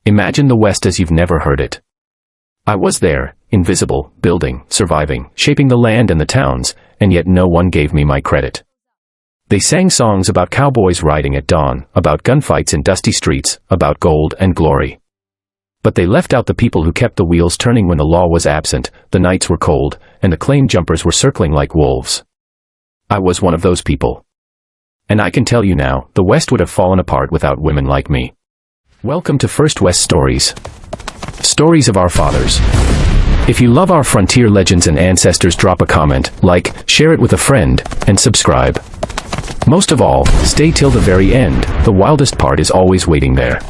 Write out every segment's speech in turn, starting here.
Imagine the West as you've never heard it. I was there, invisible, building, surviving, shaping the land and the towns, and yet no one gave me my credit. They sang songs about cowboys riding at dawn, about gunfights in dusty streets, about gold and glory. But they left out the people who kept the wheels turning when the law was absent, the nights were cold, and the claim jumpers were circling like wolves. I was one of those people. And I can tell you now, the West would have fallen apart without women like me. Welcome to First West Stories. Stories of our fathers. If you love our frontier legends and ancestors, drop a comment, like, share it with a friend, and subscribe. Most of all, stay till the very end, the wildest part is always waiting there.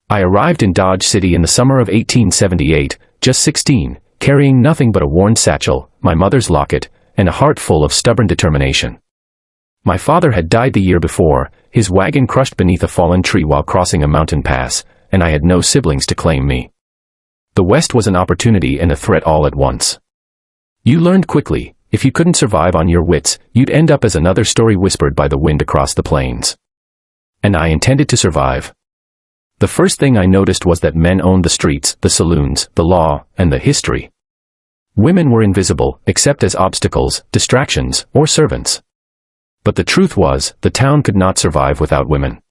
I arrived in Dodge City in the summer of 1878, just 16, carrying nothing but a worn satchel, my mother's locket, and a heart full of stubborn determination. My father had died the year before, his wagon crushed beneath a fallen tree while crossing a mountain pass, and I had no siblings to claim me. The West was an opportunity and a threat all at once. You learned quickly, if you couldn't survive on your wits, you'd end up as another story whispered by the wind across the plains. And I intended to survive. The first thing I noticed was that men owned the streets, the saloons, the law, and the history. Women were invisible, except as obstacles, distractions, or servants. But the truth was, the town could not survive without women.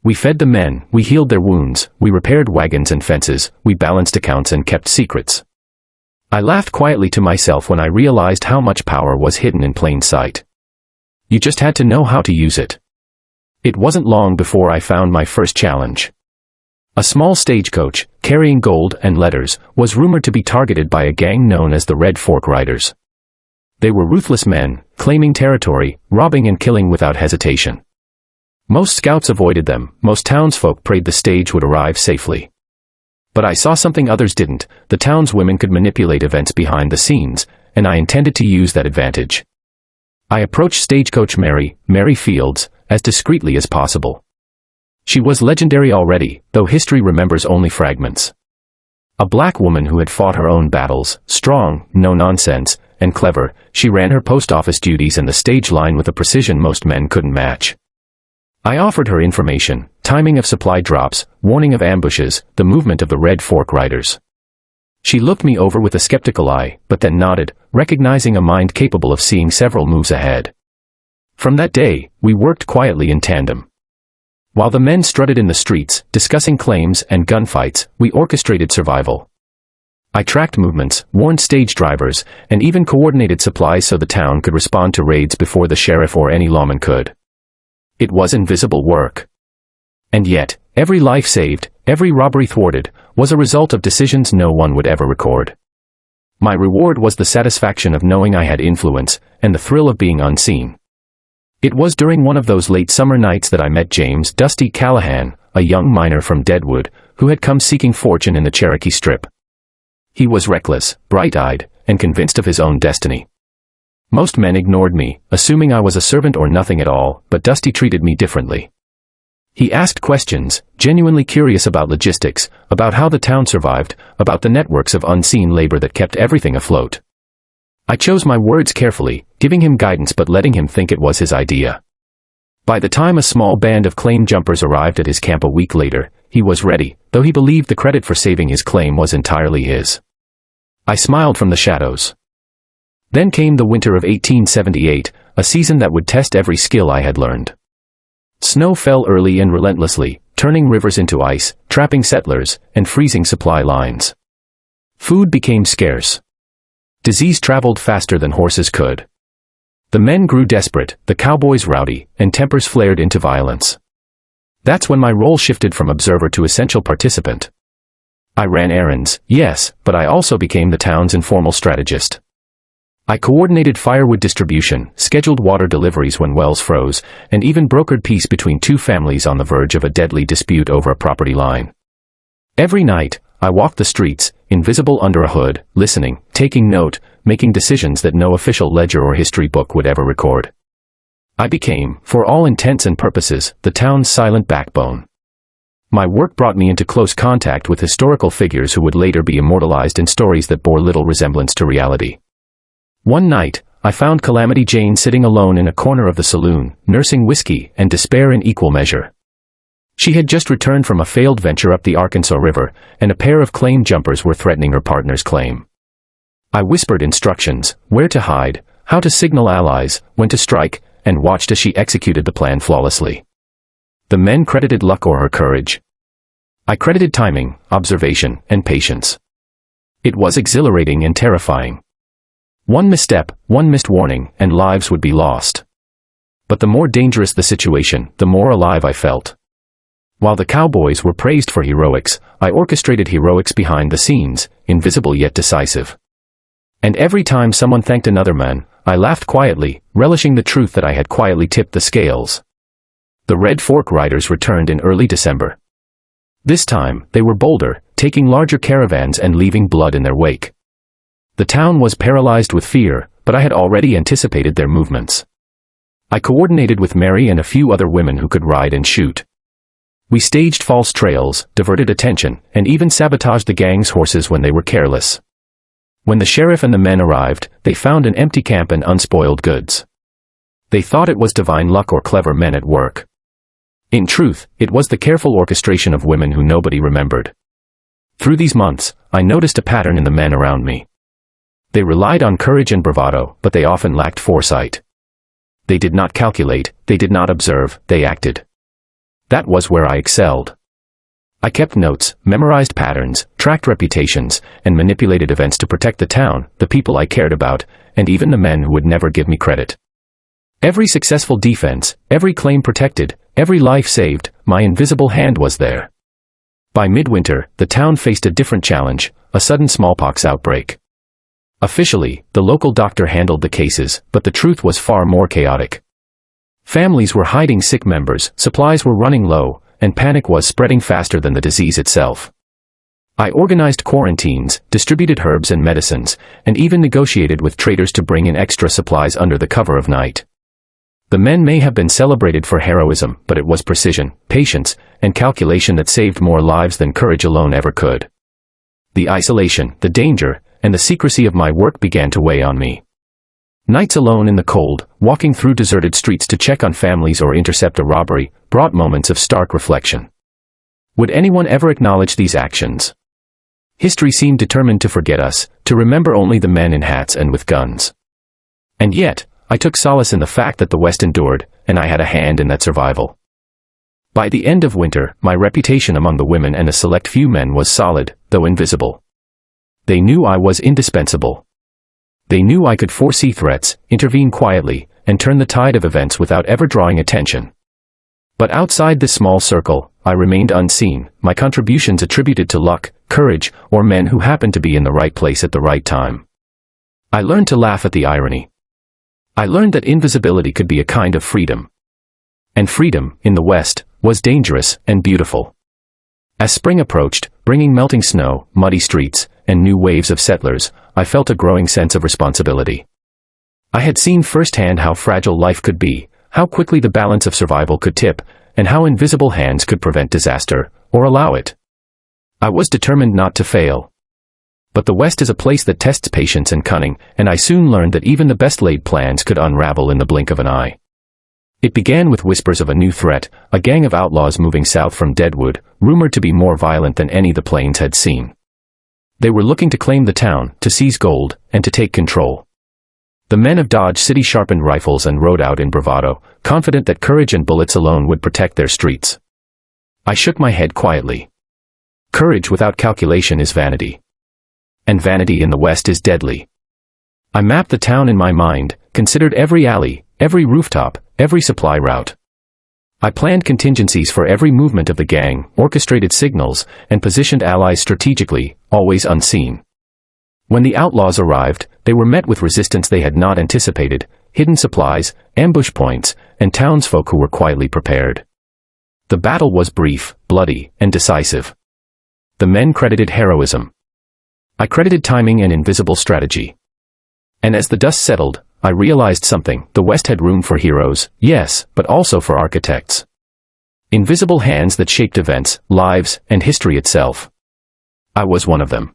We fed the men, we healed their wounds, we repaired wagons and fences, we balanced accounts and kept secrets. I laughed quietly to myself when I realized how much power was hidden in plain sight. You just had to know how to use it. It wasn't long before I found my first challenge. A small stagecoach, carrying gold and letters, was rumored to be targeted by a gang known as the Red Fork Riders. They were ruthless men, claiming territory, robbing and killing without hesitation. Most scouts avoided them, most townsfolk prayed the stage would arrive safely. But I saw something others didn't, the townswomen could manipulate events behind the scenes, and I intended to use that advantage. I approached Stagecoach Mary, Mary Fields, as discreetly as possible. She was legendary already, though history remembers only fragments. A black woman who had fought her own battles, strong, no-nonsense, and clever, she ran her post office duties and the stage line with a precision most men couldn't match. I offered her information, timing of supply drops, warning of ambushes, the movement of the Red Fork Riders. She looked me over with a skeptical eye, but then nodded, recognizing a mind capable of seeing several moves ahead. From that day, we worked quietly in tandem. While the men strutted in the streets, discussing claims and gunfights, we orchestrated survival. I tracked movements, warned stage drivers, and even coordinated supplies so the town could respond to raids before the sheriff or any lawman could. It was invisible work. And yet, every life saved, every robbery thwarted, was a result of decisions no one would ever record. My reward was the satisfaction of knowing I had influence, and the thrill of being unseen. It was during one of those late summer nights that I met James "Dusty" Callahan, a young miner from Deadwood, who had come seeking fortune in the Cherokee Strip. He was reckless, bright-eyed, and convinced of his own destiny. Most men ignored me, assuming I was a servant or nothing at all, but Dusty treated me differently. He asked questions, genuinely curious about logistics, about how the town survived, about the networks of unseen labor that kept everything afloat. I chose my words carefully, giving him guidance but letting him think it was his idea. By the time a small band of claim jumpers arrived at his camp a week later, he was ready, though he believed the credit for saving his claim was entirely his. I smiled from the shadows. Then came the winter of 1878, a season that would test every skill I had learned. Snow fell early and relentlessly, turning rivers into ice, trapping settlers, and freezing supply lines. Food became scarce. Disease traveled faster than horses could. The men grew desperate, the cowboys rowdy, and tempers flared into violence. That's when my role shifted from observer to essential participant. I ran errands, yes, but I also became the town's informal strategist. I coordinated firewood distribution, scheduled water deliveries when wells froze, and even brokered peace between two families on the verge of a deadly dispute over a property line. Every night, I walked the streets, invisible under a hood, listening, taking note, making decisions that no official ledger or history book would ever record. I became, for all intents and purposes, the town's silent backbone. My work brought me into close contact with historical figures who would later be immortalized in stories that bore little resemblance to reality. One night, I found Calamity Jane sitting alone in a corner of the saloon, nursing whiskey and despair in equal measure. She had just returned from a failed venture up the Arkansas River, and a pair of claim jumpers were threatening her partner's claim. I whispered instructions, where to hide, how to signal allies, when to strike, and watched as she executed the plan flawlessly. The men credited luck or her courage. I credited timing, observation, and patience. It was exhilarating and terrifying. One misstep, one missed warning, and lives would be lost. But the more dangerous the situation, the more alive I felt. While the Cowboys were praised for heroics, I orchestrated heroics behind the scenes, invisible yet decisive. And every time someone thanked another man, I laughed quietly, relishing the truth that I had quietly tipped the scales. The Red Fork riders returned in early December. This time, they were bolder, taking larger caravans and leaving blood in their wake. The town was paralyzed with fear, but I had already anticipated their movements. I coordinated with Mary and a few other women who could ride and shoot. We staged false trails, diverted attention, and even sabotaged the gang's horses when they were careless. When the sheriff and the men arrived, they found an empty camp and unspoiled goods. They thought it was divine luck or clever men at work. In truth, it was the careful orchestration of women who nobody remembered. Through these months, I noticed a pattern in the men around me. They relied on courage and bravado, but they often lacked foresight. They did not calculate, they did not observe, they acted. That was where I excelled. I kept notes, memorized patterns, tracked reputations, and manipulated events to protect the town, the people I cared about, and even the men who would never give me credit. Every successful defense, every claim protected, every life saved, my invisible hand was there. By midwinter, the town faced a different challenge, a sudden smallpox outbreak. Officially, the local doctor handled the cases, but the truth was far more chaotic. Families were hiding sick members, supplies were running low, and panic was spreading faster than the disease itself. I organized quarantines, distributed herbs and medicines, and even negotiated with traders to bring in extra supplies under the cover of night. The men may have been celebrated for heroism, but it was precision, patience, and calculation that saved more lives than courage alone ever could. The isolation, the danger, and the secrecy of my work began to weigh on me. Nights alone in the cold, walking through deserted streets to check on families or intercept a robbery, brought moments of stark reflection. Would anyone ever acknowledge these actions? History seemed determined to forget us, to remember only the men in hats and with guns. And yet, I took solace in the fact that the West endured, and I had a hand in that survival. By the end of winter, my reputation among the women and a select few men was solid, though invisible. They knew I was indispensable. They knew I could foresee threats, intervene quietly, and turn the tide of events without ever drawing attention. But outside this small circle, I remained unseen, my contributions attributed to luck, courage, or men who happened to be in the right place at the right time. I learned to laugh at the irony. I learned that invisibility could be a kind of freedom. And freedom, in the West, was dangerous and beautiful. As spring approached, bringing melting snow, muddy streets, and new waves of settlers, I felt a growing sense of responsibility. I had seen firsthand how fragile life could be, how quickly the balance of survival could tip, and how invisible hands could prevent disaster, or allow it. I was determined not to fail. But the West is a place that tests patience and cunning, and I soon learned that even the best-laid plans could unravel in the blink of an eye. It began with whispers of a new threat, a gang of outlaws moving south from Deadwood, rumored to be more violent than any the plains had seen. They were looking to claim the town, to seize gold, and to take control. The men of Dodge City sharpened rifles and rode out in bravado, confident that courage and bullets alone would protect their streets. I shook my head quietly. Courage without calculation is vanity. And vanity in the West is deadly. I mapped the town in my mind, considered every alley, every rooftop, every supply route. I planned contingencies for every movement of the gang, orchestrated signals, and positioned allies strategically, always unseen. When the outlaws arrived, they were met with resistance they had not anticipated, hidden supplies, ambush points, and townsfolk who were quietly prepared. The battle was brief, bloody, and decisive. The men credited heroism. I credited timing and invisible strategy. And as the dust settled, I realized something. The West had room for heroes, yes, but also for architects. Invisible hands that shaped events, lives, and history itself. I was one of them.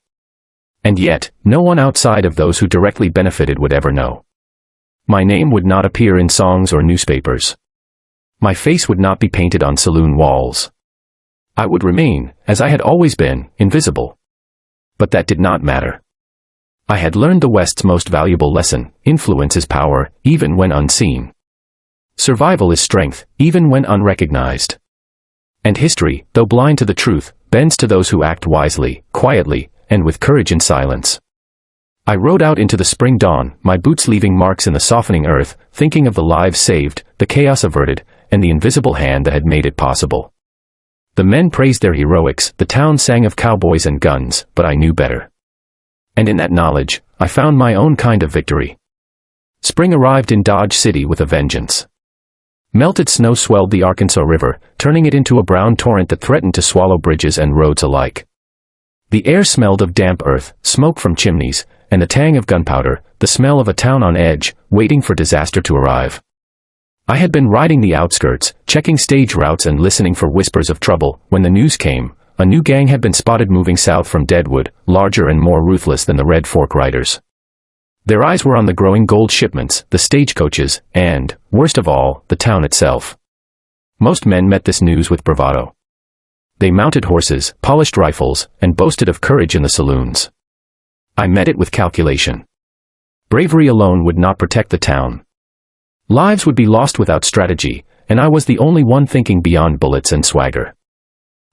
And yet, no one outside of those who directly benefited would ever know. My name would not appear in songs or newspapers. My face would not be painted on saloon walls. I would remain, as I had always been, invisible. But that did not matter. I had learned the West's most valuable lesson: influence is power, even when unseen. Survival is strength, even when unrecognized. And history, though blind to the truth, bends to those who act wisely, quietly, and with courage in silence. I rode out into the spring dawn, my boots leaving marks in the softening earth, thinking of the lives saved, the chaos averted, and the invisible hand that had made it possible. The men praised their heroics, the town sang of cowboys and guns, but I knew better. And in that knowledge, I found my own kind of victory. Spring arrived in Dodge City with a vengeance. Melted snow swelled the Arkansas River, turning it into a brown torrent that threatened to swallow bridges and roads alike. The air smelled of damp earth, smoke from chimneys, and the tang of gunpowder, the smell of a town on edge, waiting for disaster to arrive. I had been riding the outskirts, checking stage routes and listening for whispers of trouble, when the news came. A new gang had been spotted moving south from Deadwood, larger and more ruthless than the Red Fork Riders. Their eyes were on the growing gold shipments, the stagecoaches, and, worst of all, the town itself. Most men met this news with bravado. They mounted horses, polished rifles, and boasted of courage in the saloons. I met it with calculation. Bravery alone would not protect the town. Lives would be lost without strategy, and I was the only one thinking beyond bullets and swagger.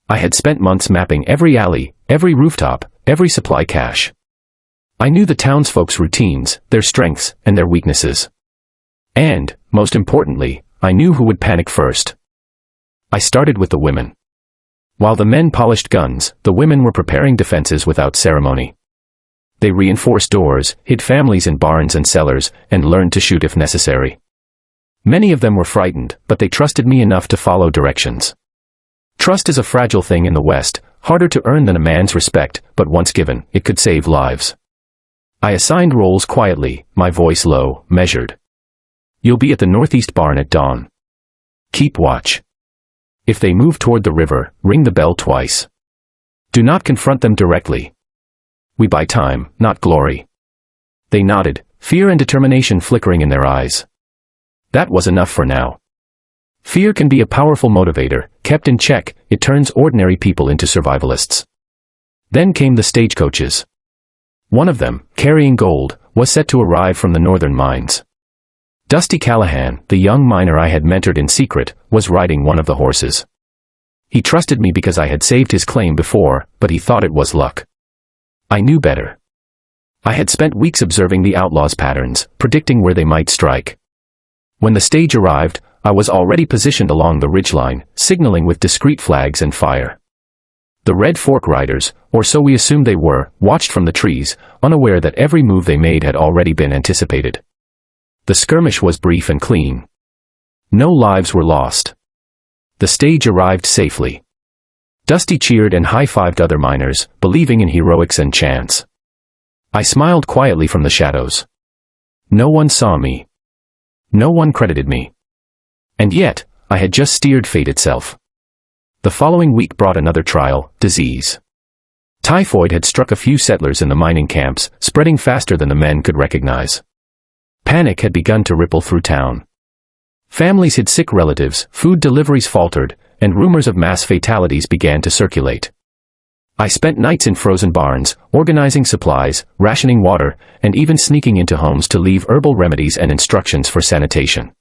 I had spent months mapping every alley, every rooftop, every supply cache. I knew the townsfolk's routines, their strengths, and their weaknesses. And, most importantly, I knew who would panic first. I started with the women. While the men polished guns, the women were preparing defenses without ceremony. They reinforced doors, hid families in barns and cellars, and learned to shoot if necessary. Many of them were frightened, but they trusted me enough to follow directions. Trust is a fragile thing in the West, harder to earn than a man's respect, but once given, it could save lives. I assigned roles quietly, my voice low, measured. You'll be at the northeast barn at dawn. Keep watch. If they move toward the river, ring the bell twice. Do not confront them directly. We buy time, not glory. They nodded, fear and determination flickering in their eyes. That was enough for now. Fear can be a powerful motivator. Kept in check, it turns ordinary people into survivalists. Then came the stagecoaches. One of them, carrying gold, was set to arrive from the northern mines. Dusty Callahan, the young miner I had mentored in secret, was riding one of the horses. He trusted me because I had saved his claim before, but he thought it was luck. I knew better. I had spent weeks observing the Outlaws' patterns, predicting where they might strike. When the stage arrived, I was already positioned along the ridgeline, signaling with discreet flags and fire. The Red Fork Riders, or so we assumed they were, watched from the trees, unaware that every move they made had already been anticipated. The skirmish was brief and clean. No lives were lost. The stage arrived safely. Dusty cheered and high-fived other miners, believing in heroics and chance. I smiled quietly from the shadows. No one saw me. No one credited me. And yet, I had just steered fate itself. The following week brought another trial, disease. Typhoid had struck a few settlers in the mining camps, spreading faster than the men could recognize. Panic had begun to ripple through town. Families hid sick relatives, food deliveries faltered, and rumors of mass fatalities began to circulate. I spent nights in frozen barns, organizing supplies, rationing water, and even sneaking into homes to leave herbal remedies and instructions for sanitation.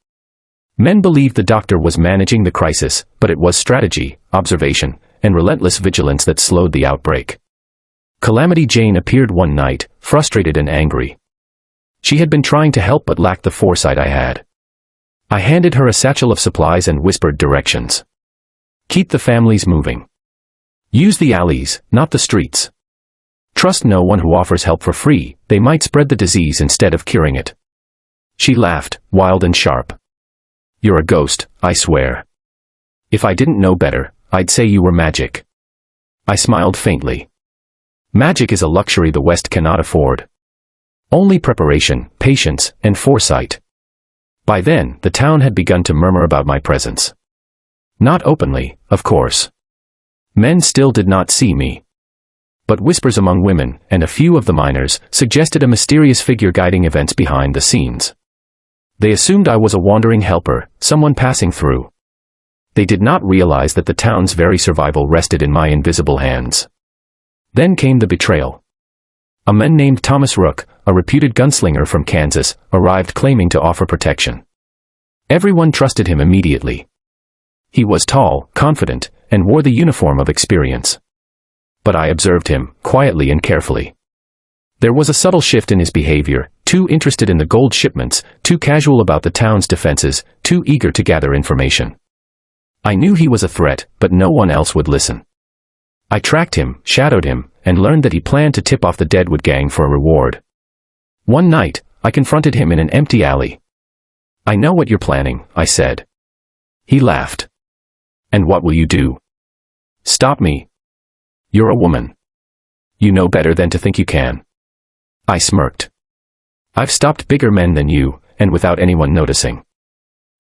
Men believed the doctor was managing the crisis, but it was strategy, observation, and relentless vigilance that slowed the outbreak. Calamity Jane appeared one night, frustrated and angry. She had been trying to help but lacked the foresight I had. I handed her a satchel of supplies and whispered directions. Keep the families moving. Use the alleys, not the streets. Trust no one who offers help for free, they might spread the disease instead of curing it. She laughed, wild and sharp. You're a ghost, I swear. If I didn't know better, I'd say you were magic. I smiled faintly. Magic is a luxury the West cannot afford. Only preparation, patience, and foresight. By then, the town had begun to murmur about my presence. Not openly, of course. Men still did not see me. But whispers among women, and a few of the miners, suggested a mysterious figure guiding events behind the scenes. They assumed I was a wandering helper, someone passing through. They did not realize that the town's very survival rested in my invisible hands. Then came the betrayal. A man named Thomas Rook, a reputed gunslinger from Kansas, arrived claiming to offer protection. Everyone trusted him immediately. He was tall, confident, and wore the uniform of experience. But I observed him, quietly and carefully. There was a subtle shift in his behavior, too interested in the gold shipments, too casual about the town's defenses, too eager to gather information. I knew he was a threat, but no one else would listen. I tracked him, shadowed him, and learned that he planned to tip off the Deadwood gang for a reward. One night, I confronted him in an empty alley. "I know what you're planning," I said. He laughed. "And what will you do? Stop me? You're a woman. You know better than to think you can." I smirked. "I've stopped bigger men than you, and without anyone noticing.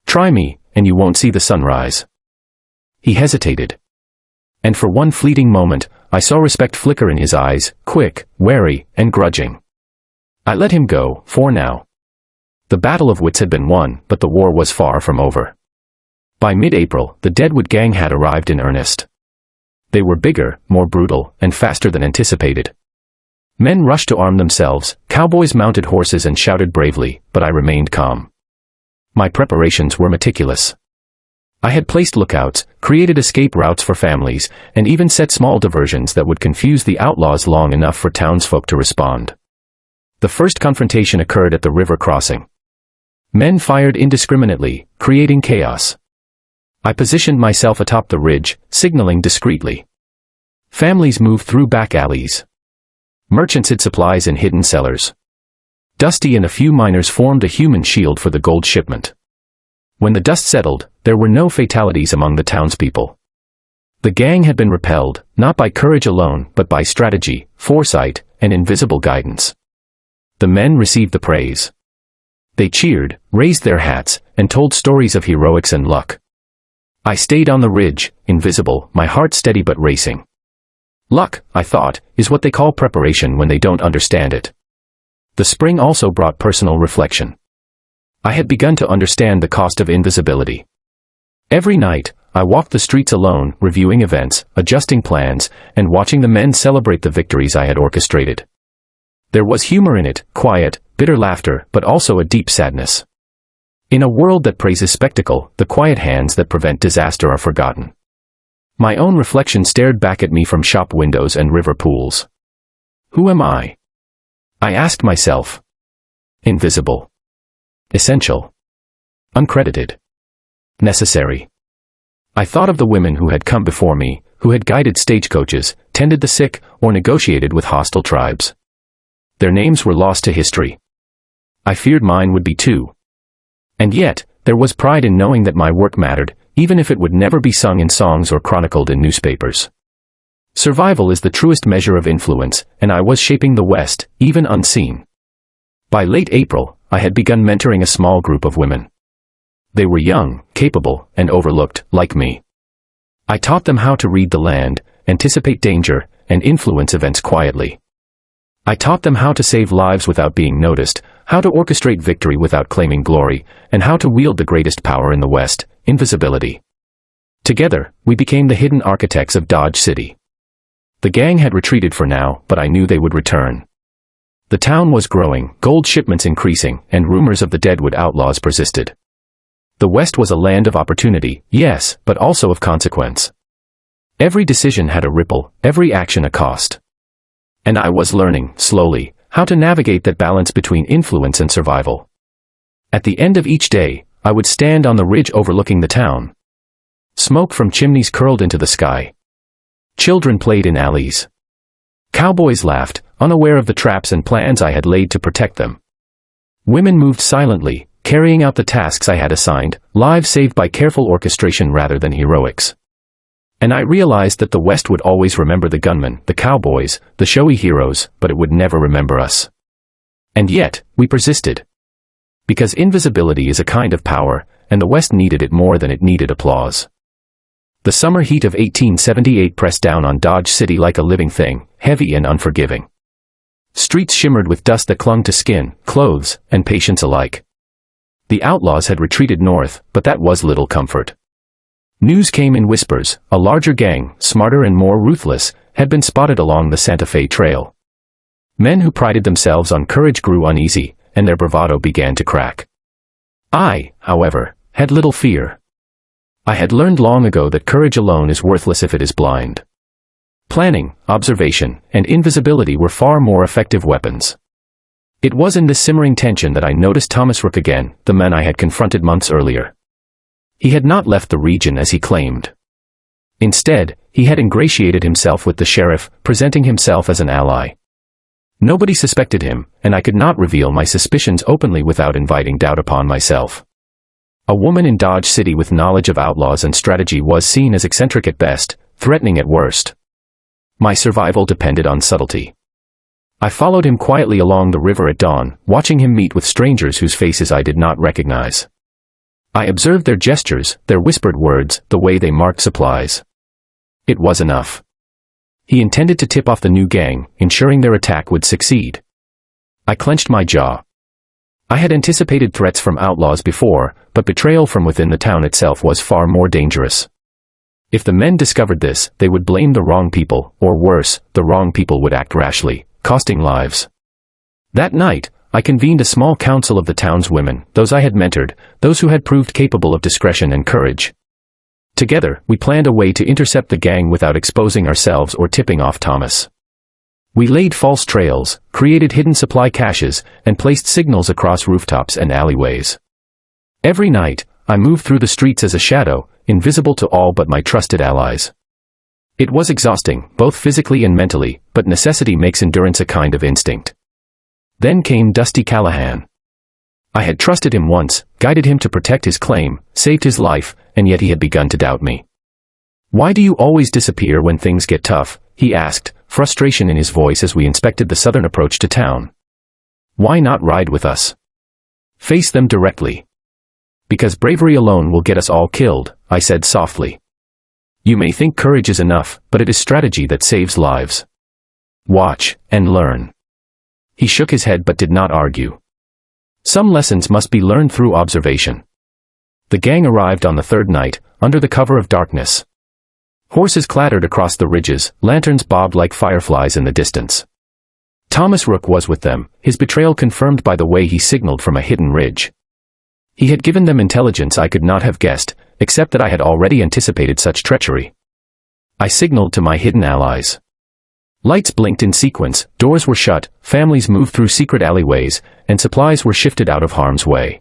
Try me, and you won't see the sunrise." He hesitated. And for one fleeting moment, I saw respect flicker in his eyes, quick, wary, and grudging. I let him go, for now. The battle of wits had been won, but the war was far from over. By mid-April, the Deadwood gang had arrived in earnest. They were bigger, more brutal, and faster than anticipated. Men rushed to arm themselves, cowboys mounted horses and shouted bravely, but I remained calm. My preparations were meticulous. I had placed lookouts, created escape routes for families, and even set small diversions that would confuse the outlaws long enough for townsfolk to respond. The first confrontation occurred at the river crossing. Men fired indiscriminately, creating chaos. I positioned myself atop the ridge, signaling discreetly. Families moved through back alleys. Merchants hid supplies in hidden cellars. Dusty and a few miners formed a human shield for the gold shipment. When the dust settled, there were no fatalities among the townspeople. The gang had been repelled, not by courage alone, but by strategy, foresight, and invisible guidance. The men received the praise. They cheered, raised their hats, and told stories of heroics and luck. I stayed on the ridge, invisible, my heart steady but racing. Luck, I thought, is what they call preparation when they don't understand it. The spring also brought personal reflection. I had begun to understand the cost of invisibility. Every night, I walked the streets alone, reviewing events, adjusting plans, and watching the men celebrate the victories I had orchestrated. There was humor in it, quiet, bitter laughter, but also a deep sadness. In a world that praises spectacle, the quiet hands that prevent disaster are forgotten. My own reflection stared back at me from shop windows and river pools. Who am I? I asked myself. Invisible. Essential. Uncredited. Necessary. I thought of the women who had come before me, who had guided stagecoaches, tended the sick, or negotiated with hostile tribes. Their names were lost to history. I feared mine would be too. And yet, there was pride in knowing that my work mattered, even if it would never be sung in songs or chronicled in newspapers. Survival is the truest measure of influence, and I was shaping the West, even unseen. By late April, I had begun mentoring a small group of women. They were young, capable, and overlooked, like me. I taught them how to read the land, anticipate danger, and influence events quietly. I taught them how to save lives without being noticed, how to orchestrate victory without claiming glory, and how to wield the greatest power in the West, invisibility. Together, we became the hidden architects of Dodge City. The gang had retreated for now, but I knew they would return. The town was growing, gold shipments increasing, and rumors of the Deadwood Outlaws persisted. The West was a land of opportunity, yes, but also of consequence. Every decision had a ripple, every action a cost. And I was learning, slowly, how to navigate that balance between influence and survival. At the end of each day, I would stand on the ridge overlooking the town. Smoke from chimneys curled into the sky. Children played in alleys. Cowboys laughed, unaware of the traps and plans I had laid to protect them. Women moved silently, carrying out the tasks I had assigned, lives saved by careful orchestration rather than heroics. And I realized that the West would always remember the gunmen, the cowboys, the showy heroes, but it would never remember us. And yet, we persisted. Because invisibility is a kind of power, and the West needed it more than it needed applause. The summer heat of 1878 pressed down on Dodge City like a living thing, heavy and unforgiving. Streets shimmered with dust that clung to skin, clothes, and patience alike. The outlaws had retreated north, but that was little comfort. News came in whispers. A larger gang, smarter and more ruthless, had been spotted along the Santa Fe Trail. Men who prided themselves on courage grew uneasy, and their bravado began to crack. I, however, had little fear. I had learned long ago that courage alone is worthless if it is blind. Planning, observation, and invisibility were far more effective weapons. It was in this simmering tension that I noticed Thomas Rook again, the man I had confronted months earlier. He had not left the region as he claimed. Instead, he had ingratiated himself with the sheriff, presenting himself as an ally. Nobody suspected him, and I could not reveal my suspicions openly without inviting doubt upon myself. A woman in Dodge City with knowledge of outlaws and strategy was seen as eccentric at best, threatening at worst. My survival depended on subtlety. I followed him quietly along the river at dawn, watching him meet with strangers whose faces I did not recognize. I observed their gestures, their whispered words, the way they marked supplies. It was enough. He intended to tip off the new gang, ensuring their attack would succeed. I clenched my jaw. I had anticipated threats from outlaws before, but betrayal from within the town itself was far more dangerous. If the men discovered this, they would blame the wrong people, or worse, the wrong people would act rashly, costing lives. That night, I convened a small council of the town's women, those I had mentored, those who had proved capable of discretion and courage. Together, we planned a way to intercept the gang without exposing ourselves or tipping off Thomas. We laid false trails, created hidden supply caches, and placed signals across rooftops and alleyways. Every night, I moved through the streets as a shadow, invisible to all but my trusted allies. It was exhausting, both physically and mentally, but necessity makes endurance a kind of instinct. Then came Dusty Callahan. I had trusted him once, guided him to protect his claim, saved his life, and yet he had begun to doubt me. "Why do you always disappear when things get tough?" he asked, frustration in his voice as we inspected the southern approach to town. "Why not ride with us? Face them directly." "Because bravery alone will get us all killed," I said softly. "You may think courage is enough, but it is strategy that saves lives. Watch, and learn." He shook his head but did not argue. Some lessons must be learned through observation. The gang arrived on the third night, under the cover of darkness. Horses clattered across the ridges, lanterns bobbed like fireflies in the distance. Thomas Rook was with them, his betrayal confirmed by the way he signaled from a hidden ridge. He had given them intelligence I could not have guessed, except that I had already anticipated such treachery. I signaled to my hidden allies. Lights blinked in sequence, doors were shut, families moved through secret alleyways, and supplies were shifted out of harm's way.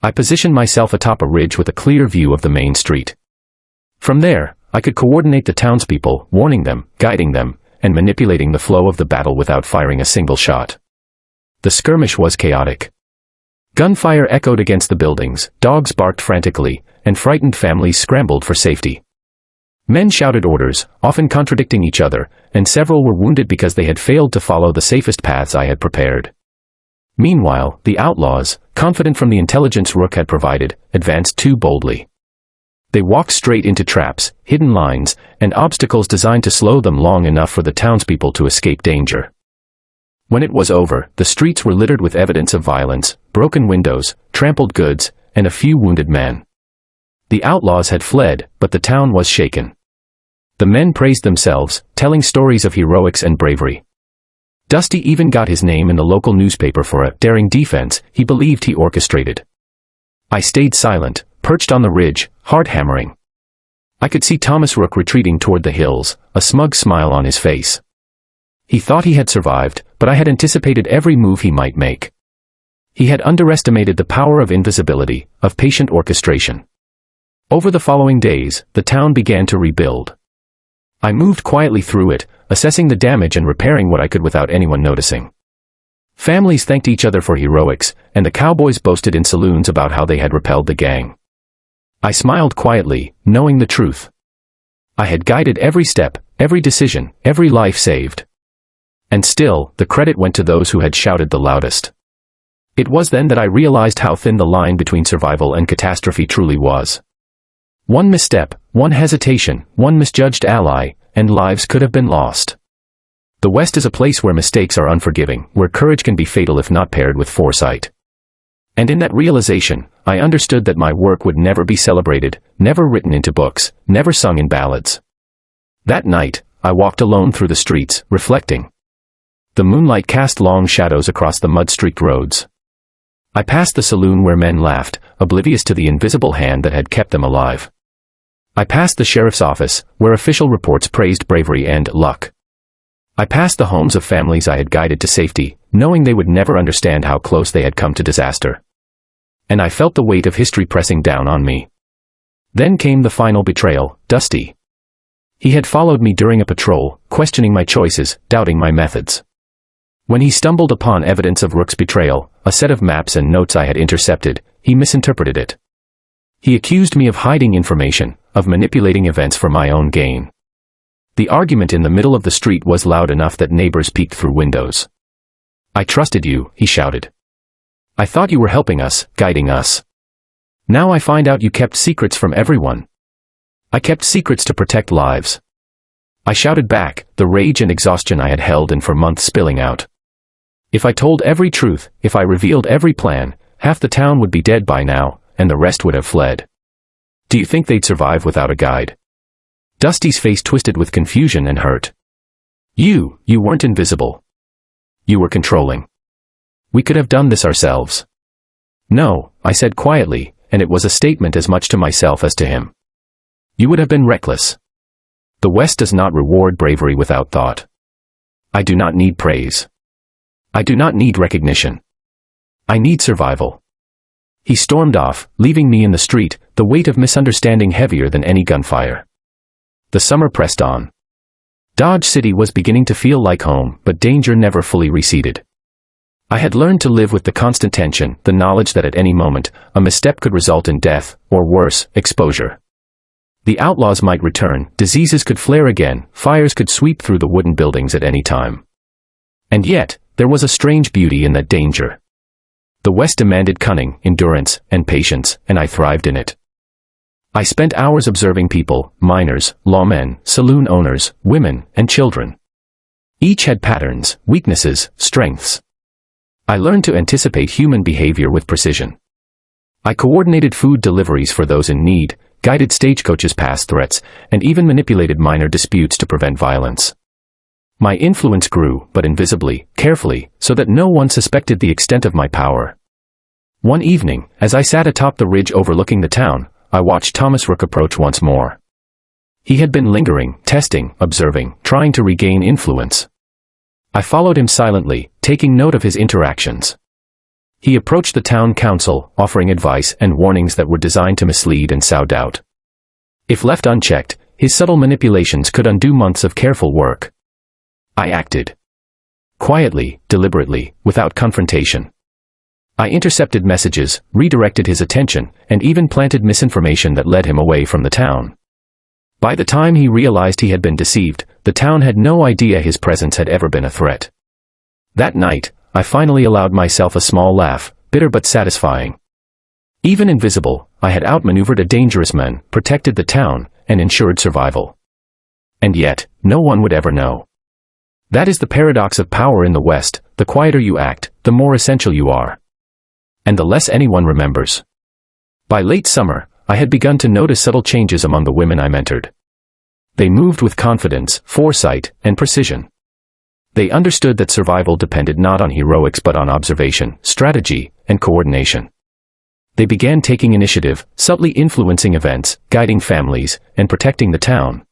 I positioned myself atop a ridge with a clear view of the main street. From there, I could coordinate the townspeople, warning them, guiding them, and manipulating the flow of the battle without firing a single shot. The skirmish was chaotic. Gunfire echoed against the buildings, dogs barked frantically, and frightened families scrambled for safety. Men shouted orders, often contradicting each other, and several were wounded because they had failed to follow the safest paths I had prepared. Meanwhile, the outlaws, confident from the intelligence Rook had provided, advanced too boldly. They walked straight into traps, hidden lines, and obstacles designed to slow them long enough for the townspeople to escape danger. When it was over, the streets were littered with evidence of violence, broken windows, trampled goods, and a few wounded men. The outlaws had fled, but the town was shaken. The men praised themselves, telling stories of heroics and bravery. Dusty even got his name in the local newspaper for a daring defense he believed he orchestrated. I stayed silent, perched on the ridge, heart hammering. I could see Thomas Rook retreating toward the hills, a smug smile on his face. He thought he had survived, but I had anticipated every move he might make. He had underestimated the power of invisibility, of patient orchestration. Over the following days, the town began to rebuild. I moved quietly through it, assessing the damage and repairing what I could without anyone noticing. Families thanked each other for heroics, and the Cowboys boasted in saloons about how they had repelled the gang. I smiled quietly, knowing the truth. I had guided every step, every decision, every life saved. And still, the credit went to those who had shouted the loudest. It was then that I realized how thin the line between survival and catastrophe truly was. One misstep, one hesitation, one misjudged ally, and lives could have been lost. The West is a place where mistakes are unforgiving, where courage can be fatal if not paired with foresight. And in that realization, I understood that my work would never be celebrated, never written into books, never sung in ballads. That night, I walked alone through the streets, reflecting. The moonlight cast long shadows across the mud-streaked roads. I passed the saloon where men laughed, oblivious to the invisible hand that had kept them alive. I passed the sheriff's office, where official reports praised bravery and luck. I passed the homes of families I had guided to safety, knowing they would never understand how close they had come to disaster. And I felt the weight of history pressing down on me. Then came the final betrayal, Dusty. He had followed me during a patrol, questioning my choices, doubting my methods. When he stumbled upon evidence of Rook's betrayal, a set of maps and notes I had intercepted, he misinterpreted it. He accused me of hiding information, of manipulating events for my own gain. The argument in the middle of the street was loud enough that neighbors peeked through windows. "I trusted you," he shouted. "I thought you were helping us, guiding us. Now I find out you kept secrets from everyone." "I kept secrets to protect lives." I shouted back, the rage and exhaustion I had held in for months spilling out. If I told every truth, if I revealed every plan, half the town would be dead by now, and the rest would have fled. Do you think they'd survive without a guide? Dusty's face twisted with confusion and hurt. You weren't invisible. You were controlling. We could have done this ourselves." "No," I said quietly, and it was a statement as much to myself as to him. "You would have been reckless. The West does not reward bravery without thought. I do not need praise. I do not need recognition. I need survival." He stormed off, leaving me in the street, the weight of misunderstanding heavier than any gunfire. The summer pressed on. Dodge City was beginning to feel like home, but danger never fully receded. I had learned to live with the constant tension, the knowledge that at any moment, a misstep could result in death, or worse, exposure. The outlaws might return, diseases could flare again, fires could sweep through the wooden buildings at any time. And yet, there was a strange beauty in that danger. The West demanded cunning, endurance, and patience, and I thrived in it. I spent hours observing people, miners, lawmen, saloon owners, women, and children. Each had patterns, weaknesses, strengths. I learned to anticipate human behavior with precision. I coordinated food deliveries for those in need, guided stagecoaches past threats, and even manipulated minor disputes to prevent violence. My influence grew, but invisibly, carefully, so that no one suspected the extent of my power. One evening, as I sat atop the ridge overlooking the town, I watched Thomas Rook approach once more. He had been lingering, testing, observing, trying to regain influence. I followed him silently, taking note of his interactions. He approached the town council, offering advice and warnings that were designed to mislead and sow doubt. If left unchecked, his subtle manipulations could undo months of careful work. I acted. Quietly, deliberately, without confrontation. I intercepted messages, redirected his attention, and even planted misinformation that led him away from the town. By the time he realized he had been deceived, the town had no idea his presence had ever been a threat. That night, I finally allowed myself a small laugh, bitter but satisfying. Even invisible, I had outmaneuvered a dangerous man, protected the town, and ensured survival. And yet, no one would ever know. That is the paradox of power in the West: the quieter you act, the more essential you are. And the less anyone remembers. By late summer, I had begun to notice subtle changes among the women I mentored. They moved with confidence, foresight, and precision. They understood that survival depended not on heroics but on observation, strategy, and coordination. They began taking initiative, subtly influencing events, guiding families, and protecting the town.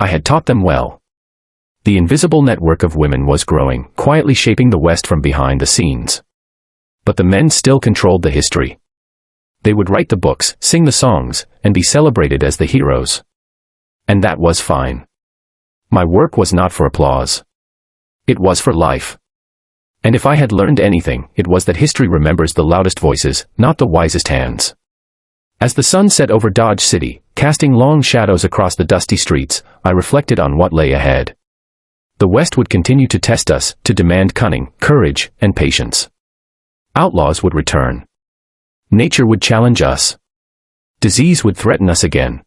I had taught them well. The invisible network of women was growing, quietly shaping the West from behind the scenes. But the men still controlled the history. They would write the books, sing the songs, and be celebrated as the heroes. And that was fine. My work was not for applause. It was for life. And if I had learned anything, it was that history remembers the loudest voices, not the wisest hands. As the sun set over Dodge City, casting long shadows across the dusty streets, I reflected on what lay ahead. The West would continue to test us, to demand cunning, courage, and patience. Outlaws would return. Nature would challenge us. Disease would threaten us again.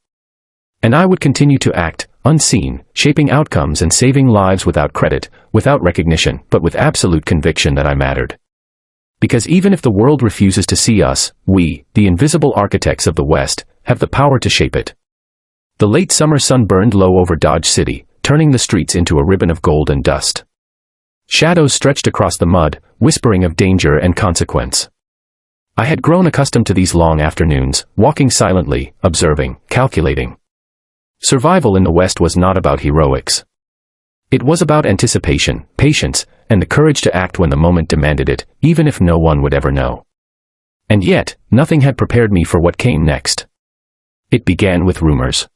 And I would continue to act, unseen, shaping outcomes and saving lives without credit, without recognition, but with absolute conviction that I mattered. Because even if the world refuses to see us, we, the invisible architects of the West, have the power to shape it. The late summer sun burned low over Dodge City, turning the streets into a ribbon of gold and dust. Shadows stretched across the mud, whispering of danger and consequence. I had grown accustomed to these long afternoons, walking silently, observing, calculating. Survival in the West was not about heroics. It was about anticipation, patience, and the courage to act when the moment demanded it, even if no one would ever know. And yet, nothing had prepared me for what came next. It began with rumors.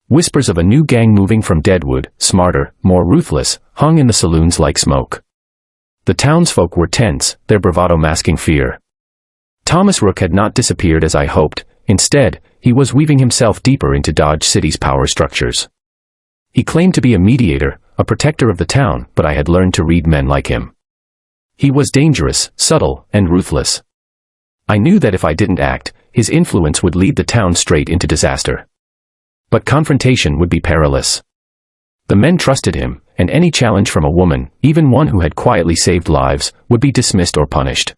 Whispers of a new gang moving from Deadwood, smarter, more ruthless, hung in the saloons like smoke. The townsfolk were tense, their bravado masking fear. Thomas Rook had not disappeared as I hoped. Instead, he was weaving himself deeper into Dodge City's power structures. He claimed to be a mediator, a protector of the town, but I had learned to read men like him. He was dangerous, subtle, and ruthless. I knew that if I didn't act, his influence would lead the town straight into disaster. But confrontation would be perilous. The men trusted him, and any challenge from a woman, even one who had quietly saved lives, would be dismissed or punished.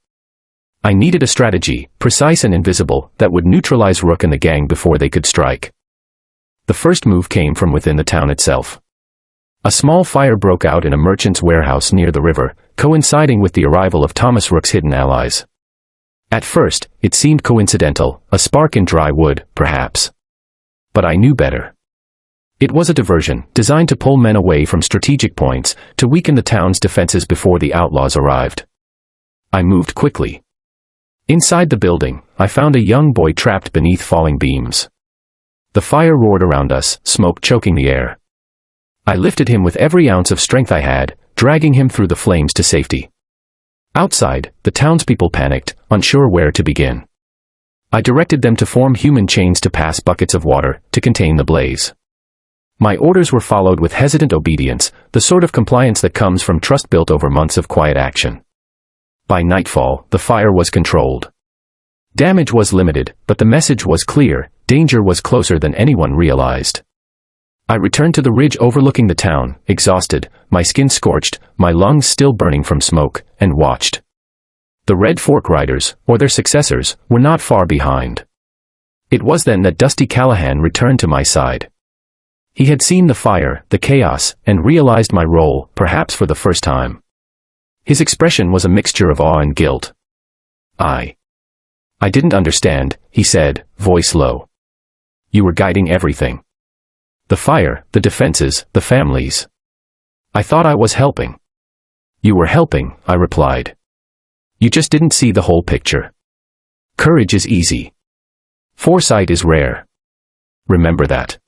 I needed a strategy, precise and invisible, that would neutralize Rook and the gang before they could strike. The first move came from within the town itself. A small fire broke out in a merchant's warehouse near the river, coinciding with the arrival of Thomas Rook's hidden allies. At first, it seemed coincidental, a spark in dry wood, perhaps. But I knew better. It was a diversion, designed to pull men away from strategic points, to weaken the town's defenses before the outlaws arrived. I moved quickly. Inside the building, I found a young boy trapped beneath falling beams. The fire roared around us, smoke choking the air. I lifted him with every ounce of strength I had, dragging him through the flames to safety. Outside, the townspeople panicked, unsure where to begin. I directed them to form human chains to pass buckets of water, to contain the blaze. My orders were followed with hesitant obedience, the sort of compliance that comes from trust built over months of quiet action. By nightfall, the fire was controlled. Damage was limited, but the message was clear: danger was closer than anyone realized. I returned to the ridge overlooking the town, exhausted, my skin scorched, my lungs still burning from smoke, and watched. The Red Fork Riders, or their successors, were not far behind. It was then that Dusty Callahan returned to my side. He had seen the fire, the chaos, and realized my role, perhaps for the first time. His expression was a mixture of awe and guilt. I didn't understand, he said, voice low. You were guiding everything. The fire, the defenses, the families. I thought I was helping. You were helping, I replied. You just didn't see the whole picture. Courage is easy. Foresight is rare. Remember that.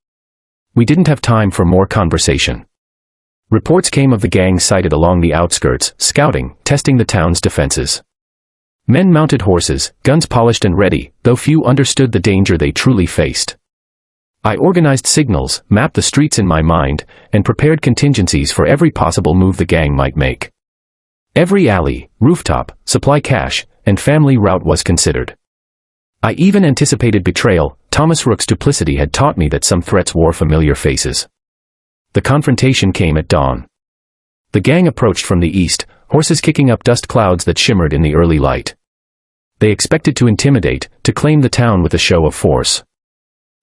We didn't have time for more conversation. Reports came of the gang sighted along the outskirts, scouting, testing the town's defenses. Men mounted horses, guns polished and ready, though few understood the danger they truly faced. I organized signals, mapped the streets in my mind, and prepared contingencies for every possible move the gang might make. Every alley, rooftop, supply cache, and family route was considered. I even anticipated betrayal. Thomas Rook's duplicity had taught me that some threats wore familiar faces. The confrontation came at dawn. The gang approached from the east, horses kicking up dust clouds that shimmered in the early light. They expected to intimidate, to claim the town with a show of force.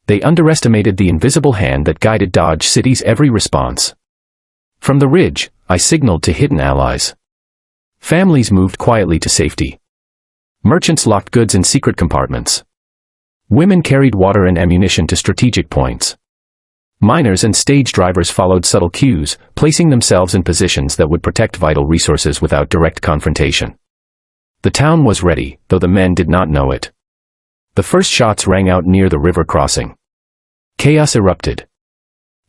They underestimated the invisible hand that guided Dodge City's every response. From the ridge, I signaled to hidden allies. Families moved quietly to safety. Merchants locked goods in secret compartments. Women carried water and ammunition to strategic points. Miners and stage drivers followed subtle cues, placing themselves in positions that would protect vital resources without direct confrontation. The town was ready, though the men did not know it. The first shots rang out near the river crossing. Chaos erupted.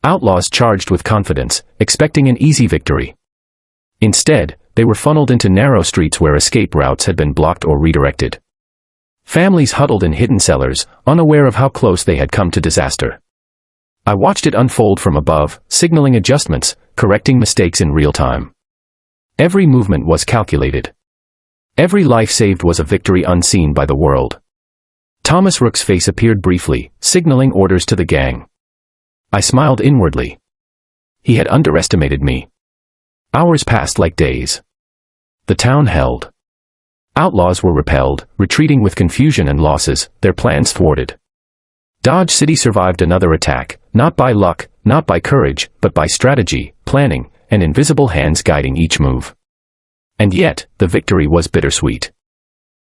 Outlaws charged with confidence, expecting an easy victory. Instead, they were funneled into narrow streets where escape routes had been blocked or redirected. Families huddled in hidden cellars, unaware of how close they had come to disaster. I watched it unfold from above, signaling adjustments, correcting mistakes in real time. Every movement was calculated. Every life saved was a victory unseen by the world. Thomas Rook's face appeared briefly, signaling orders to the gang. I smiled inwardly. He had underestimated me. Hours passed like days. The town held. Outlaws were repelled, retreating with confusion and losses, their plans thwarted. Dodge City survived another attack, not by luck, not by courage, but by strategy, planning, and invisible hands guiding each move. And yet, the victory was bittersweet.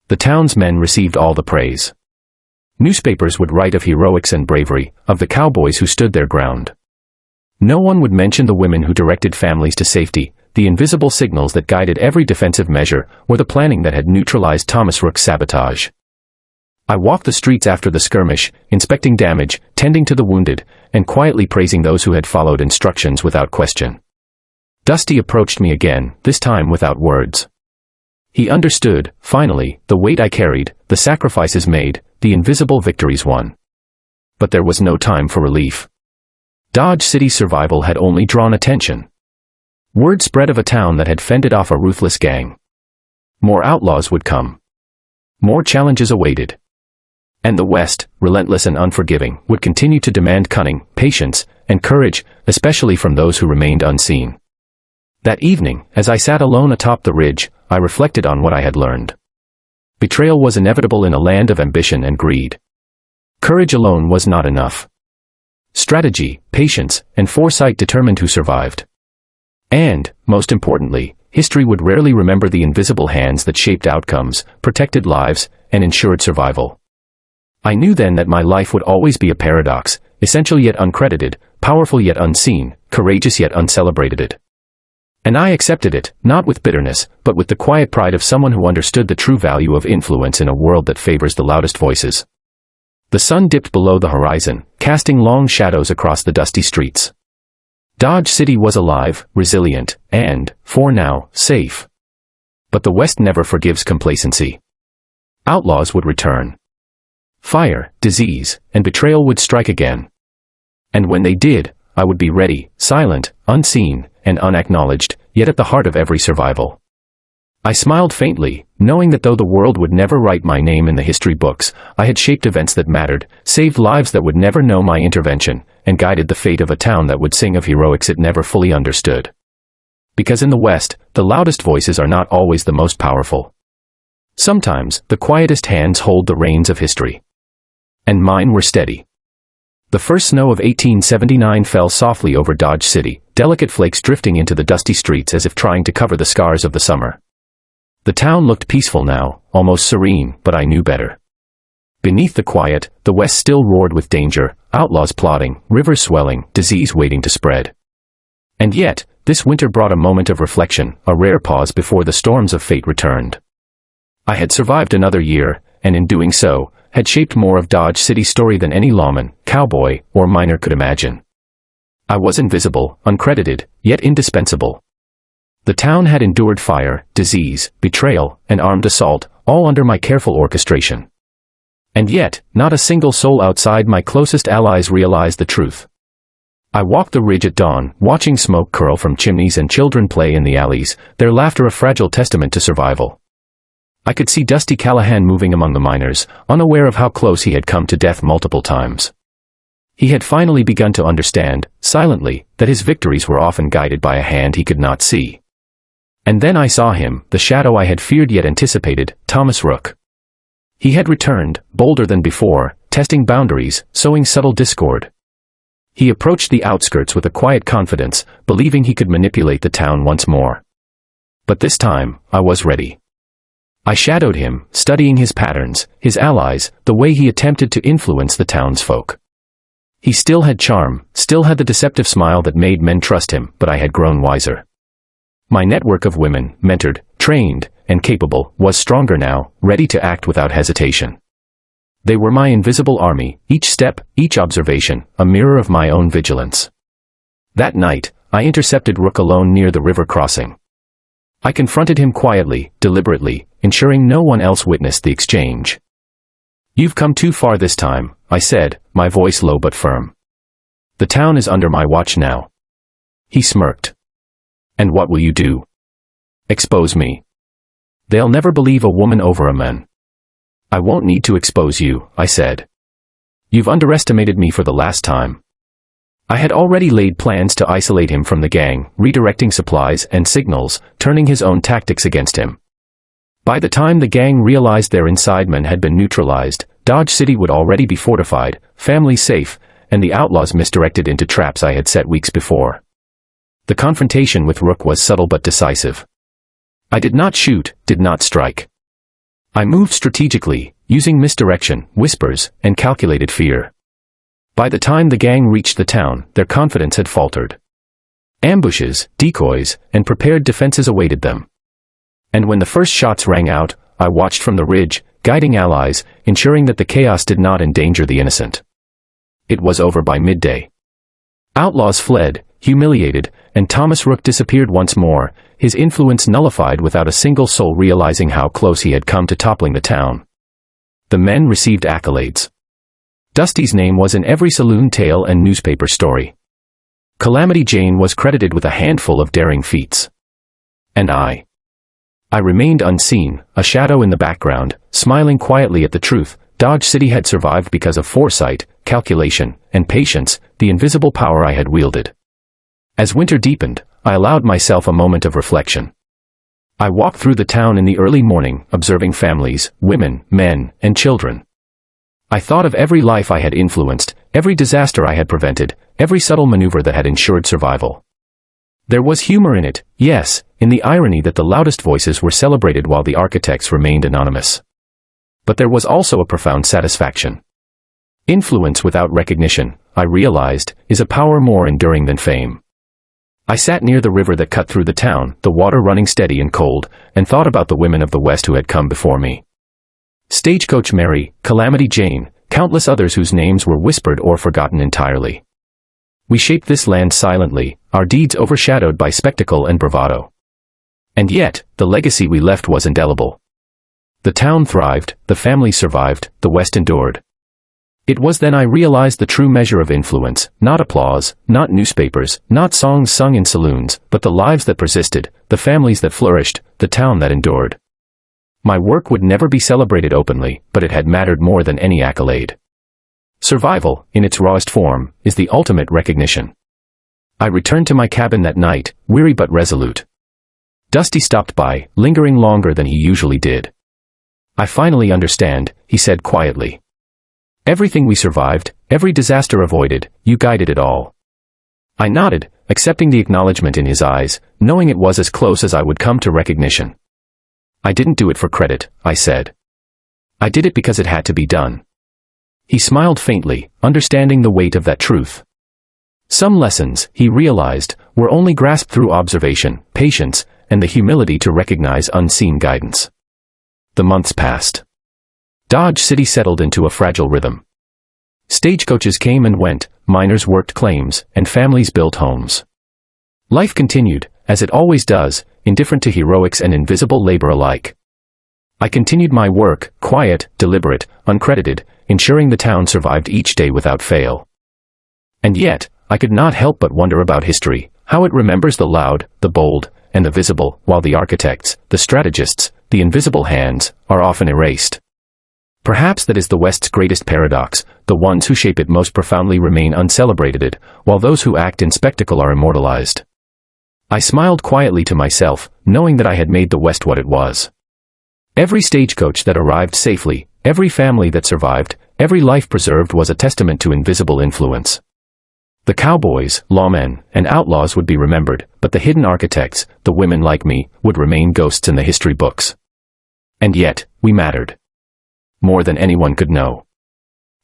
The town's men received all the praise. Newspapers would write of heroics and bravery, of the cowboys who stood their ground. No one would mention the women who directed families to safety, the invisible signals that guided every defensive measure, or the planning that had neutralized Thomas Rook's sabotage. I walked the streets after the skirmish, inspecting damage, tending to the wounded, and quietly praising those who had followed instructions without question. Dusty approached me again, this time without words. He understood, finally, the weight I carried, the sacrifices made, the invisible victories won. But there was no time for relief. Dodge City's survival had only drawn attention. Word spread of a town that had fended off a ruthless gang. More outlaws would come. More challenges awaited. And the West, relentless and unforgiving, would continue to demand cunning, patience, and courage, especially from those who remained unseen. That evening, as I sat alone atop the ridge, I reflected on what I had learned. Betrayal was inevitable in a land of ambition and greed. Courage alone was not enough. Strategy, patience, and foresight determined who survived. And, most importantly, history would rarely remember the invisible hands that shaped outcomes, protected lives, and ensured survival. I knew then that my life would always be a paradox, essential yet uncredited, powerful yet unseen, courageous yet uncelebrated. And I accepted it, not with bitterness, but with the quiet pride of someone who understood the true value of influence in a world that favors the loudest voices. The sun dipped below the horizon, casting long shadows across the dusty streets. Dodge City was alive, resilient, and, for now, safe. But the West never forgives complacency. Outlaws would return. Fire, disease, and betrayal would strike again. And when they did, I would be ready, silent, unseen, and unacknowledged, yet at the heart of every survival. I smiled faintly, knowing that though the world would never write my name in the history books, I had shaped events that mattered, saved lives that would never know my intervention, and guided the fate of a town that would sing of heroics it never fully understood. Because in the West, the loudest voices are not always the most powerful. Sometimes, the quietest hands hold the reins of history. And mine were steady. The first snow of 1879 fell softly over Dodge City, delicate flakes drifting into the dusty streets as if trying to cover the scars of the summer. The town looked peaceful now, almost serene, but I knew better. Beneath the quiet, the West still roared with danger, outlaws plotting, rivers swelling, disease waiting to spread. And yet, this winter brought a moment of reflection, a rare pause before the storms of fate returned. I had survived another year, and in doing so, had shaped more of Dodge City's story than any lawman, cowboy, or miner could imagine. I was invisible, uncredited, yet indispensable. The town had endured fire, disease, betrayal, and armed assault, all under my careful orchestration. And yet, not a single soul outside my closest allies realized the truth. I walked the ridge at dawn, watching smoke curl from chimneys and children play in the alleys, their laughter a fragile testament to survival. I could see Dusty Callahan moving among the miners, unaware of how close he had come to death multiple times. He had finally begun to understand, silently, that his victories were often guided by a hand he could not see. And then I saw him, the shadow I had feared yet anticipated, Thomas Rook. He had returned, bolder than before, testing boundaries, sowing subtle discord. He approached the outskirts with a quiet confidence, believing he could manipulate the town once more. But this time, I was ready. I shadowed him, studying his patterns, his allies, the way he attempted to influence the townsfolk. He still had charm, still had the deceptive smile that made men trust him, but I had grown wiser. My network of women, mentored, trained, and capable, was stronger now, ready to act without hesitation. They were my invisible army, each step, each observation, a mirror of my own vigilance. That night, I intercepted Rook alone near the river crossing. I confronted him quietly, deliberately, ensuring no one else witnessed the exchange. "You've come too far this time," I said, my voice low but firm. "The town is under my watch now." He smirked. "And what will you do?" "Expose me." "They'll never believe a woman over a man." "I won't need to expose you," I said. "You've underestimated me for the last time." I had already laid plans to isolate him from the gang, redirecting supplies and signals, turning his own tactics against him. By the time the gang realized their incitement had been neutralized, Dodge City would already be fortified, families safe, and the outlaws misdirected into traps I had set weeks before. The confrontation with Rook was subtle but decisive. I did not shoot, did not strike. I moved strategically, using misdirection, whispers, and calculated fear. By the time the gang reached the town, their confidence had faltered. Ambushes, decoys, and prepared defenses awaited them. And when the first shots rang out, I watched from the ridge, guiding allies, ensuring that the chaos did not endanger the innocent. It was over by midday. Outlaws fled, humiliated, and Thomas Rook disappeared once more, his influence nullified without a single soul realizing how close he had come to toppling the town. The men received accolades. Dusty's name was in every saloon tale and newspaper story. Calamity Jane was credited with a handful of daring feats. And I remained unseen, a shadow in the background, smiling quietly at the truth. Dodge City had survived because of foresight, calculation, and patience, the invisible power I had wielded. As winter deepened, I allowed myself a moment of reflection. I walked through the town in the early morning, observing families, women, men, and children. I thought of every life I had influenced, every disaster I had prevented, every subtle maneuver that had ensured survival. There was humor in it, yes, in the irony that the loudest voices were celebrated while the architects remained anonymous. But there was also a profound satisfaction. Influence without recognition, I realized, is a power more enduring than fame. I sat near the river that cut through the town, the water running steady and cold, and thought about the women of the West who had come before me. Stagecoach Mary, Calamity Jane, countless others whose names were whispered or forgotten entirely. We shaped this land silently, our deeds overshadowed by spectacle and bravado. And yet, the legacy we left was indelible. The town thrived, the families survived, the West endured. It was then I realized the true measure of influence, not applause, not newspapers, not songs sung in saloons, but the lives that persisted, the families that flourished, the town that endured. My work would never be celebrated openly, but it had mattered more than any accolade. Survival, in its rawest form, is the ultimate recognition. I returned to my cabin that night, weary but resolute. Dusty stopped by, lingering longer than he usually did. I finally understand, he said quietly. Everything we survived, every disaster avoided, you guided it all. I nodded, accepting the acknowledgement in his eyes, knowing it was as close as I would come to recognition. I didn't do it for credit, I said. I did it because it had to be done. He smiled faintly, understanding the weight of that truth. Some lessons, he realized, were only grasped through observation, patience, and the humility to recognize unseen guidance. The months passed. Dodge City settled into a fragile rhythm. Stagecoaches came and went, miners worked claims, and families built homes. Life continued, as it always does, indifferent to heroics and invisible labor alike. I continued my work, quiet, deliberate, uncredited, ensuring the town survived each day without fail. And yet, I could not help but wonder about history, how it remembers the loud, the bold, and the visible, while the architects, the strategists, the invisible hands, are often erased. Perhaps that is the West's greatest paradox, the ones who shape it most profoundly remain uncelebrated, while those who act in spectacle are immortalized. I smiled quietly to myself, knowing that I had made the West what it was. Every stagecoach that arrived safely, every family that survived, every life preserved was a testament to invisible influence. The cowboys, lawmen, and outlaws would be remembered, but the hidden architects, the women like me, would remain ghosts in the history books. And yet, we mattered. More than anyone could know.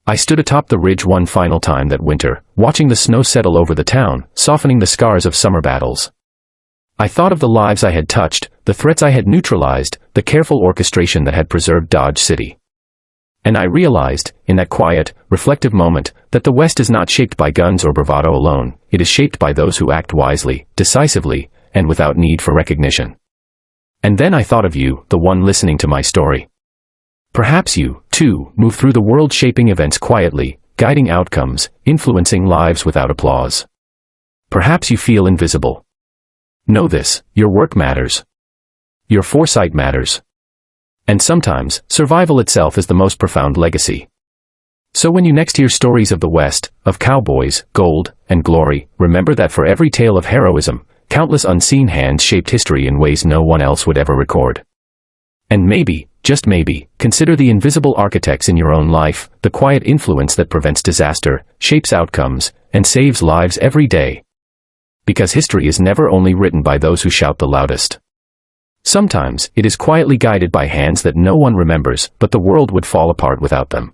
I stood atop the ridge one final time that winter, watching the snow settle over the town, softening the scars of summer battles. I thought of the lives I had touched, the threats I had neutralized, the careful orchestration that had preserved Dodge City. And I realized, in that quiet, reflective moment, that the West is not shaped by guns or bravado alone, it is shaped by those who act wisely, decisively, and without need for recognition. And then I thought of you, the one listening to my story. Perhaps you, too, move through the world shaping events quietly, guiding outcomes, influencing lives without applause. Perhaps you feel invisible. Know this, your work matters. Your foresight matters. And sometimes, survival itself is the most profound legacy. So when you next hear stories of the West, of cowboys, gold, and glory, remember that for every tale of heroism, countless unseen hands shaped history in ways no one else would ever record. And maybe, just maybe, consider the invisible architects in your own life, the quiet influence that prevents disaster, shapes outcomes, and saves lives every day. Because history is never only written by those who shout the loudest. Sometimes, it is quietly guided by hands that no one remembers, but the world would fall apart without them.